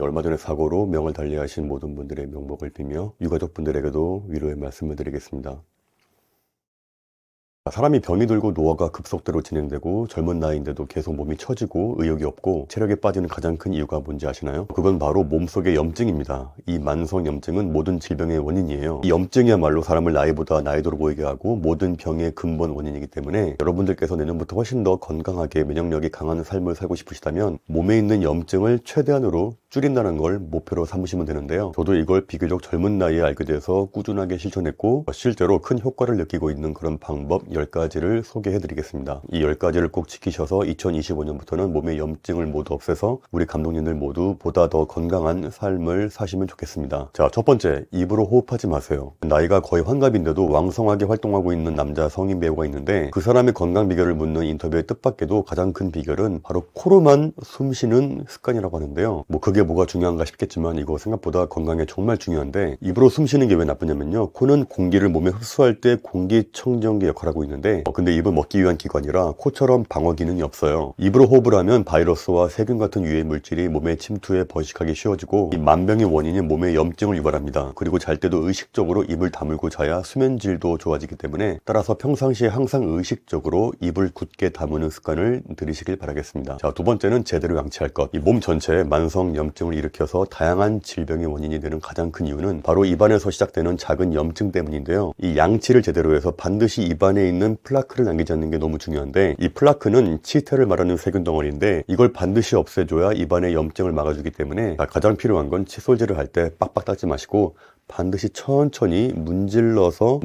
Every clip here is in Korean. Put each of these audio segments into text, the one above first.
얼마 전에 사고로 명을 달리하신 모든 분들의 명복을 비며 유가족분들에게도 위로의 말씀을 드리겠습니다. 사람이 병이 들고 노화가 급속도로 진행되고 젊은 나이인데도 계속 몸이 처지고 의욕이 없고 체력에 빠지는 가장 큰 이유가 뭔지 아시나요? 그건 바로 몸속의 염증입니다. 이 만성 염증은 모든 질병의 원인이에요. 이 염증이야말로 사람을 나이보다 나이 들어 보이게 하고 모든 병의 근본 원인이기 때문에 여러분들께서 내년부터 훨씬 더 건강하게 면역력이 강한 삶을 살고 싶으시다면 몸에 있는 염증을 최대한으로 줄인다는 걸 목표로 삼으시면 되는데요. 저도 이걸 비교적 젊은 나이에 알게 돼서 꾸준하게 실천했고 실제로 큰 효과를 느끼고 있는 그런 방법 10가지를 소개해 드리겠습니다. 이 10가지를 꼭 지키셔서 2025년부터는 몸의 염증을 모두 없애서 우리 감독님들 모두 보다 더 건강한 삶을 사시면 좋겠습니다. 자, 첫 번째, 입으로 호흡하지 마세요. 나이가 거의 환갑인데도 왕성하게 활동하고 있는 남자 성인 배우가 있는데 그 사람의 건강 비결을 묻는 인터뷰의 뜻밖에도 가장 큰 비결은 바로 코로만 숨 쉬는 습관이라고 하는데요. 그게 뭐가 중요한가 싶겠지만 이거 생각보다 건강에 정말 중요한데, 입으로 숨 쉬는 게 왜 나쁘냐면요, 코는 공기를 몸에 흡수할 때 공기청정기 역할을 하고 있는데 근데 입은 먹기 위한 기관이라 코처럼 방어 기능이 없어요. 입으로 호흡을 하면 바이러스와 세균 같은 유해 물질이 몸에 침투해 번식하기 쉬워지고 이 만병의 원인인 몸의 염증을 유발합니다. 그리고 잘 때도 의식적으로 입을 다물고 자야 수면 질도 좋아지기 때문에, 따라서 평상시에 항상 의식적으로 입을 굳게 다무는 습관을 들이시길 바라겠습니다. 자, 두 번째는 제대로 양치할 것. 이 몸 전체에 만성 염증을 일으켜서 다양한 질병의 원인이 되는 가장 큰 이유는 바로 입안에서 시작되는 작은 염증 때문인데요. 이 양치를 제대로 해서 반드시 입안에 있는 플라크를 남기지 않는 게 너무 중요한데, 이 플라크는 치태를 말하는 세균 덩어리인데 이걸 반드시 없애줘야 입안의 염증을 막아주기 때문에 가장 필요한 건 칫솔질을 할 때 빡빡 닦지 마시고 반드시 천천히 문질러서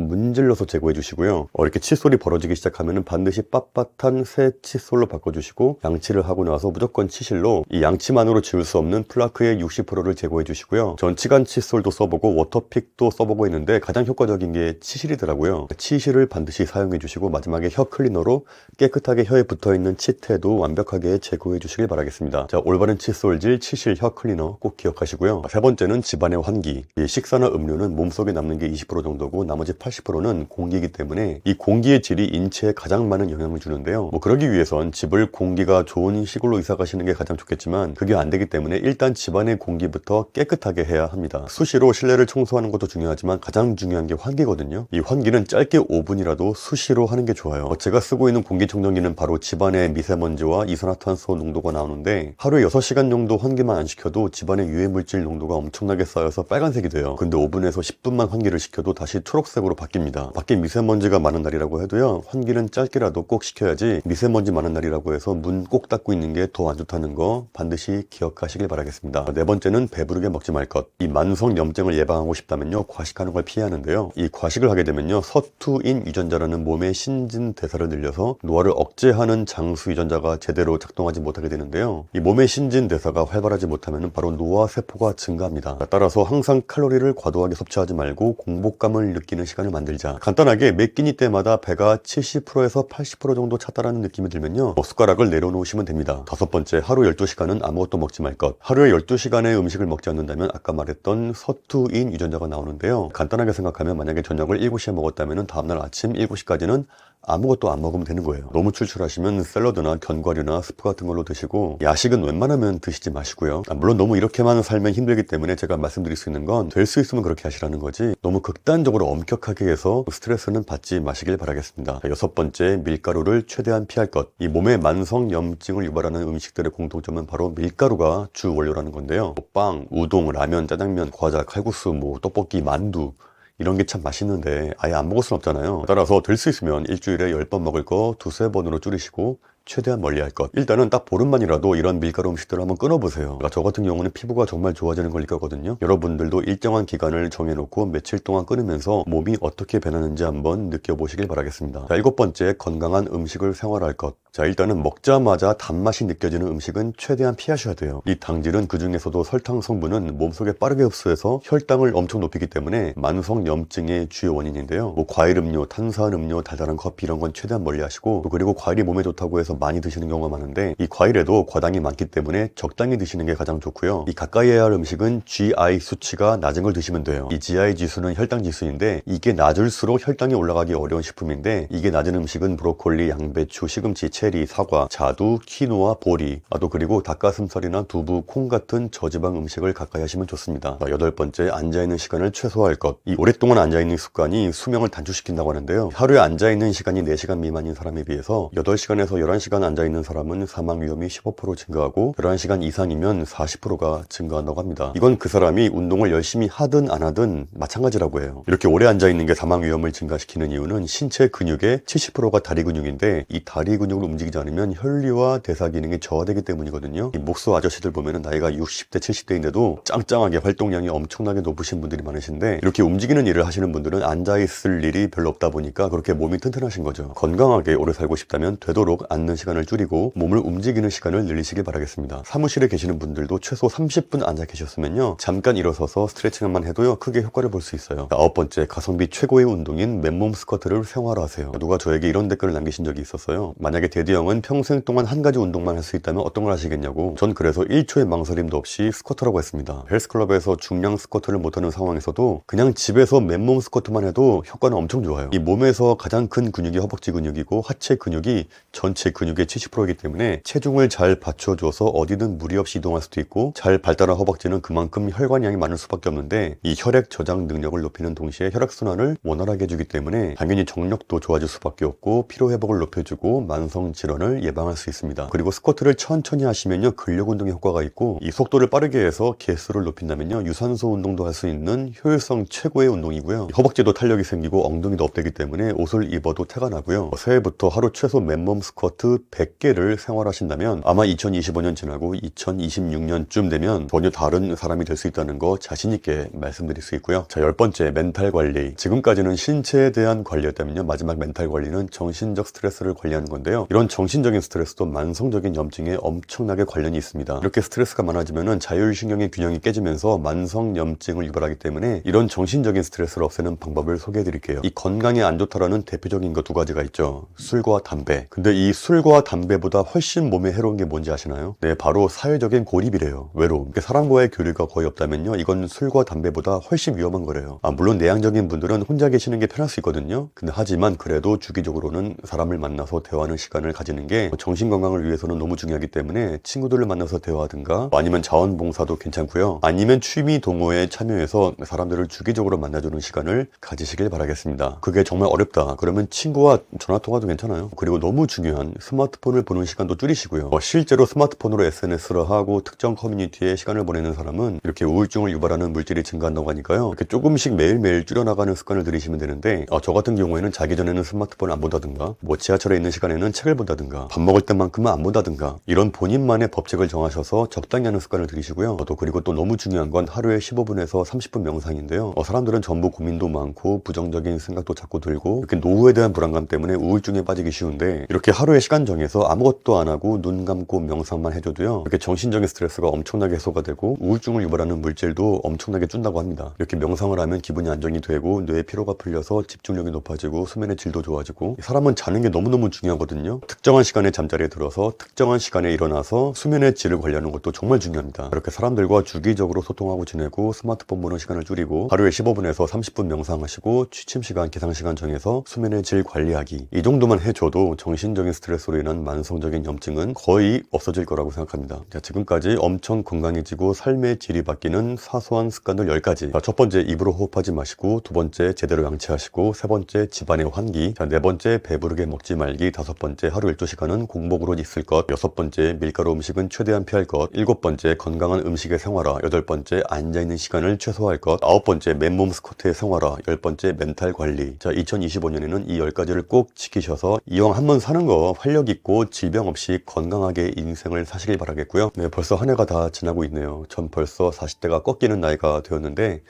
제거해 주시고요. 이렇게 칫솔이 벌어지기 시작하면 반드시 빳빳한 새 칫솔로 바꿔주시고, 양치를 하고 나서 무조건 치실로 이 양치만으로 지울 수 없는 플라크의 60%를 제거해 주시고요. 전치간 칫솔도 써보고 워터픽도 써보고 있는데 가장 효과적인 게 치실이더라고요. 치실을 반드시 사용해 주시고 마지막에 혀 클리너로 깨끗하게 혀에 붙어있는 치태도 완벽하게 제거해 주시길 바라겠습니다. 자, 올바른 칫솔질, 치실, 혀 클리너 꼭 기억하시고요. 세 번째는 집안의 환기. 이 식사나 음료는 몸속에 남는 게 20% 정도고 나머지 80%는 공기이기 때문에 이 공기의 질이 인체에 가장 많은 영향을 주는데요. 그러기 위해선 집을 공기가 좋은 시골로 이사 가시는 게 가장 좋겠지만 그게 안 되기 때문에 일단 집안의 공기부터 깨끗하게 해야 합니다. 수시로 실내를 청소하는 것도 중요하지만 가장 중요한 게 환기거든요. 이 환기는 짧게 5분이라도 수시로 하는 게 좋아요. 제가 쓰고 있는 공기청정기는 바로 집안의 미세먼지와 이산화탄소 농도가 나오는데 하루에 6시간 정도 환기만 안 시켜도 집안의 유해물질 농도가 엄청나게 쌓여서 빨간색이 돼요. 근데 5분에서 10분만 환기를 시켜도 다시 초록색으로 바뀝니다. 밖에 미세먼지가 많은 날이라고 해도요, 환기는 짧게라도 꼭 시켜야지 미세먼지 많은 날이라고 해서 문 꼭 닫고 있는 게 더 안 좋다는 거 반드시 기억하시길 바라겠습니다. 네 번째는 배부르게 먹지 말 것. 이 만성 염증을 예방하고 싶다면요, 과식하는 걸 피해야 하는데요. 이 과식을 하게 되면요, 서투인 유전자라는 몸의 신진대사를 늘려서 노화를 억제하는 장수 유전자가 제대로 작동하지 못하게 되는데요. 이 몸의 신진대사가 활발하지 못하면 바로 노화세포가 증가합니다. 따라서 항상 칼로리를 과도하게 섭취하지 말고 공복감을 느끼는 시간을 만들자. 간단하게 매 끼니 때마다 배가 70%에서 80% 정도 찼다라는 느낌이 들면요, 숟가락을 내려놓으시면 됩니다. 다섯 번째, 하루 12시간은 아무것도 먹지 말 것. 하루에 12시간의 음식을 먹지 않는다면 아까 말했던 서투인 유전자가 나오는데요. 간단하게 생각하면 만약에 저녁을 7시에 먹었다면 다음날 아침 7시까지는 아무것도 안 먹으면 되는 거예요. 너무 출출하시면 샐러드나 견과류나 스프 같은 걸로 드시고, 야식은 웬만하면 드시지 마시고요. 물론 너무 이렇게만 살면 힘들기 때문에 제가 말씀드릴 수 있는 건 될 수 있으면 그렇게 하시라는 거지, 너무 극단적으로 엄격하게 해서 스트레스는 받지 마시길 바라겠습니다. 자, 여섯 번째, 밀가루를 최대한 피할 것. 이 몸에 만성 염증을 유발하는 음식들의 공통점은 바로 밀가루가 주 원료라는 건데요. 빵, 우동, 라면, 짜장면, 과자, 칼국수, 떡볶이, 만두, 이런 게 참 맛있는데 아예 안 먹을 순 없잖아요. 따라서 될 수 있으면 일주일에 10번 먹을 거 2~3번으로 줄이시고 최대한 멀리할 것. 일단은 딱 보름만이라도 이런 밀가루 음식들을 한번 끊어보세요. 저 같은 경우는 피부가 정말 좋아지는 걸 느꼈거든요. 여러분들도 일정한 기간을 정해놓고 며칠 동안 끊으면서 몸이 어떻게 변하는지 한번 느껴보시길 바라겠습니다. 자, 7번째, 건강한 음식을 생활할 것. 자, 일단은 먹자마자 단맛이 느껴지는 음식은 최대한 피하셔야 돼요. 이 당질은 그 중에서도 설탕 성분은 몸속에 빠르게 흡수해서 혈당을 엄청 높이기 때문에 만성 염증의 주요 원인인데요. 과일 음료, 탄수화물 음료, 달달한 커피 이런 건 최대한 멀리 하시고, 그리고 과일이 몸에 좋다고 해서 많이 드시는 경우가 많은데 이 과일에도 과당이 많기 때문에 적당히 드시는 게 가장 좋고요. 이 가까이 해야 할 음식은 GI 수치가 낮은 걸 드시면 돼요. 이 GI 지수는 혈당 지수인데 이게 낮을수록 혈당이 올라가기 어려운 식품인데, 이게 낮은 음식은 브로콜리, 양배추, 시금치, 채 체리, 사과, 자두, 키노아, 보리, 또 그리고 닭가슴살이나 두부, 콩 같은 저지방 음식을 가까이 하시면 좋습니다. 여덟 번째, 앉아있는 시간을 최소화할 것. 이 오랫동안 앉아있는 습관이 수명을 단축시킨다고 하는데요. 하루에 앉아있는 시간이 4시간 미만인 사람에 비해서 8시간에서 11시간 앉아있는 사람은 사망 위험이 15% 증가하고 11시간 이상이면 40%가 증가한다고 합니다. 이건 그 사람이 운동을 열심히 하든 안 하든 마찬가지라고 해요. 이렇게 오래 앉아있는 게 사망 위험을 증가시키는 이유는 신체 근육의 70%가 다리 근육인데 이 다리 근육을 움직이지 않으면 혈류와 대사 기능이 저하되기 때문이거든요. 이 목소 아저씨들 보면은 나이가 60대 70대인데도 짱짱하게 활동량이 엄청나게 높으신 분들이 많으신데 이렇게 움직이는 일을 하시는 분들은 앉아있을 일이 별로 없다 보니까 그렇게 몸이 튼튼하신 거죠. 건강하게 오래 살고 싶다면 되도록 앉는 시간을 줄이고 몸을 움직이는 시간을 늘리시길 바라겠습니다. 사무실에 계시는 분들도 최소 30분 앉아 계셨으면요, 잠깐 일어서서 스트레칭만 해도요 크게 효과를 볼 수 있어요. 9번째, 가성비 최고의 운동인 맨몸 스쿼트를 생활화하세요. 누가 저에게 이런 댓글을 남기신 적이 있었어요. 만약에 데디 형은 평생 동안 한 가지 운동만 할 수 있다면 어떤 걸 하시겠냐고. 전 그래서 1초의 망설임도 없이 스쿼트라고 했습니다. 헬스클럽에서 중량 스쿼트를 못하는 상황에서도 그냥 집에서 맨몸 스쿼트만 해도 효과는 엄청 좋아요. 이 몸에서 가장 큰 근육이 허벅지 근육이고 하체 근육이 전체 근육의 70%이기 때문에 체중을 잘 받쳐줘서 어디든 무리 없이 이동할 수도 있고, 잘 발달한 허벅지는 그만큼 혈관량이 많을 수밖에 없는데 이 혈액 저장 능력을 높이는 동시에 혈액순환을 원활하게 해주기 때문에 당연히 정력도 좋아질 수밖에 없고 피로회복을 높여주고 만성 질환을 예방할 수 있습니다. 그리고 스쿼트를 천천히 하시면요 근력 운동에 효과가 있고, 이 속도를 빠르게 해서 개수를 높인다면요 유산소 운동도 할 수 있는 효율성 최고의 운동이고요. 허벅지도 탄력이 생기고 엉덩이도 업되기 때문에 옷을 입어도 태가 나고요. 새해부터 하루 최소 맨몸 스쿼트 100개를 생활하신다면 아마 2025년 지나고 2026년쯤 되면 전혀 다른 사람이 될 수 있다는 거 자신있게 말씀드릴 수 있고요. 자, 10번째, 멘탈 관리. 지금까지는 신체에 대한 관리였다면요, 마지막 멘탈 관리는 정신적 스트레스를 관리하는 건데요. 이런 정신적인 스트레스도 만성적인 염증에 엄청나게 관련이 있습니다. 이렇게 스트레스가 많아지면은 자율신경의 균형이 깨지면서 만성 염증을 유발하기 때문에 이런 정신적인 스트레스를 없애는 방법을 소개해 드릴게요. 이 건강에 안 좋다라는 대표적인 거 두 가지가 있죠. 술과 담배. 근데 이 술과 담배보다 훨씬 몸에 해로운 게 뭔지 아시나요? 네, 바로 사회적인 고립이래요. 외로움. 사람과의 교류가 거의 없다면요, 이건 술과 담배보다 훨씬 위험한 거래요. 물론 내향적인 분들은 혼자 계시는 게 편할 수 있거든요. 근데 하지만 그래도 주기적으로는 사람을 만나서 대화하는 시간을 가지는 게 정신건강을 위해서는 너무 중요하기 때문에 친구들을 만나서 대화하든가, 아니면 자원봉사도 괜찮고요. 아니면 취미 동호회에 참여해서 사람들을 주기적으로 만나주는 시간을 가지시길 바라겠습니다. 그게 정말 어렵다 그러면 친구와 전화통화도 괜찮아요. 그리고 너무 중요한 스마트폰을 보는 시간도 줄이시고요. 실제로 스마트폰으로 SNS를 하고 특정 커뮤니티에 시간을 보내는 사람은 이렇게 우울증을 유발하는 물질이 증가한다고 하니까요, 이렇게 조금씩 매일매일 줄여나가는 습관을 들이시면 되는데, 저 같은 경우에는 자기 전에는 스마트폰을 안 본다든가, 지하철에 있는 시간에는 책을 본다든가, 밥 먹을 때만큼은 안 본다든가, 이런 본인만의 법칙을 정하셔서 적당히 하는 습관을 들이시고요. 그리고 또 너무 중요한 건 하루에 15분에서 30분 명상인데요. 사람들은 전부 고민도 많고 부정적인 생각도 자꾸 들고 이렇게 노후에 대한 불안감 때문에 우울증에 빠지기 쉬운데, 이렇게 하루에 시간 정해서 아무것도 안 하고 눈 감고 명상만 해줘도요, 이렇게 정신적인 스트레스가 엄청나게 해소가 되고 우울증을 유발하는 물질도 엄청나게 준다고 합니다. 이렇게 명상을 하면 기분이 안정이 되고 뇌의 피로가 풀려서 집중력이 높아지고 수면의 질도 좋아지고, 사람은 자는 게 너무너무 중요하거든요. 특정한 시간에 잠자리에 들어서 특정한 시간에 일어나서 수면의 질을 관리하는 것도 정말 중요합니다. 이렇게 사람들과 주기적으로 소통하고 지내고 스마트폰 보는 시간을 줄이고 하루에 15분에서 30분 명상하시고 취침시간, 기상시간 정해서 수면의 질 관리하기, 이 정도만 해줘도 정신적인 스트레스로 인한 만성적인 염증은 거의 없어질 거라고 생각합니다. 자, 지금까지 엄청 건강해지고 삶의 질이 바뀌는 사소한 습관들 10가지. 자, 첫 번째, 입으로 호흡하지 마시고, 두 번째, 제대로 양치하시고, 세 번째, 집안의 환기, 자, 네 번째, 배부르게 먹지 말기, 다섯 번째, 하루 12시간은 공복으로 있을 것, 여섯 번째, 밀가루 음식은 최대한 피할 것, 일곱 번째, 건강한 음식의 생활화, 여덟 번째, 앉아있는 시간을 최소화할 것, 아홉 번째, 맨몸 스쿼트의 생활화, 열 번째, 멘탈 관리. 자, 2025년에는 이 10가지를 꼭 지키셔서 이왕 한번 사는 거 활력 있고 질병 없이 건강하게 인생을 사시길 바라겠고요. 네, 벌써 한 해가 다 지나고 있네요. 전 벌써 40대가 꺾이는 나이가 되었는데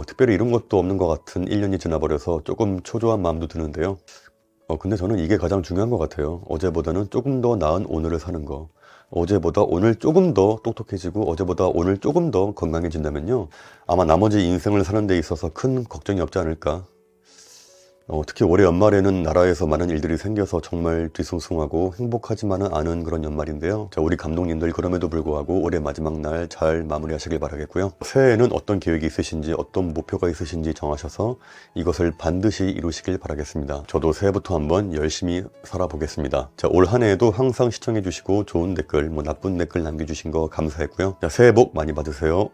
특별히 이런 것도 없는 것 같은 1년이 지나버려서 조금 초조한 마음도 드는데요. 근데 저는 이게 가장 중요한 것 같아요. 어제보다는 조금 더 나은 오늘을 사는 거. 어제보다 오늘 조금 더 똑똑해지고 어제보다 오늘 조금 더 건강해진다면요, 아마 나머지 인생을 사는 데 있어서 큰 걱정이 없지 않을까. 특히 올해 연말에는 나라에서 많은 일들이 생겨서 정말 뒤숭숭하고 행복하지만은 않은 그런 연말인데요. 자, 우리 감독님들 그럼에도 불구하고 올해 마지막 날 잘 마무리하시길 바라겠고요. 새해에는 어떤 계획이 있으신지 어떤 목표가 있으신지 정하셔서 이것을 반드시 이루시길 바라겠습니다. 저도 새해부터 한번 열심히 살아보겠습니다. 자, 올 한 해에도 항상 시청해주시고 좋은 댓글, 나쁜 댓글 남겨주신 거 감사했고요. 자, 새해 복 많이 받으세요.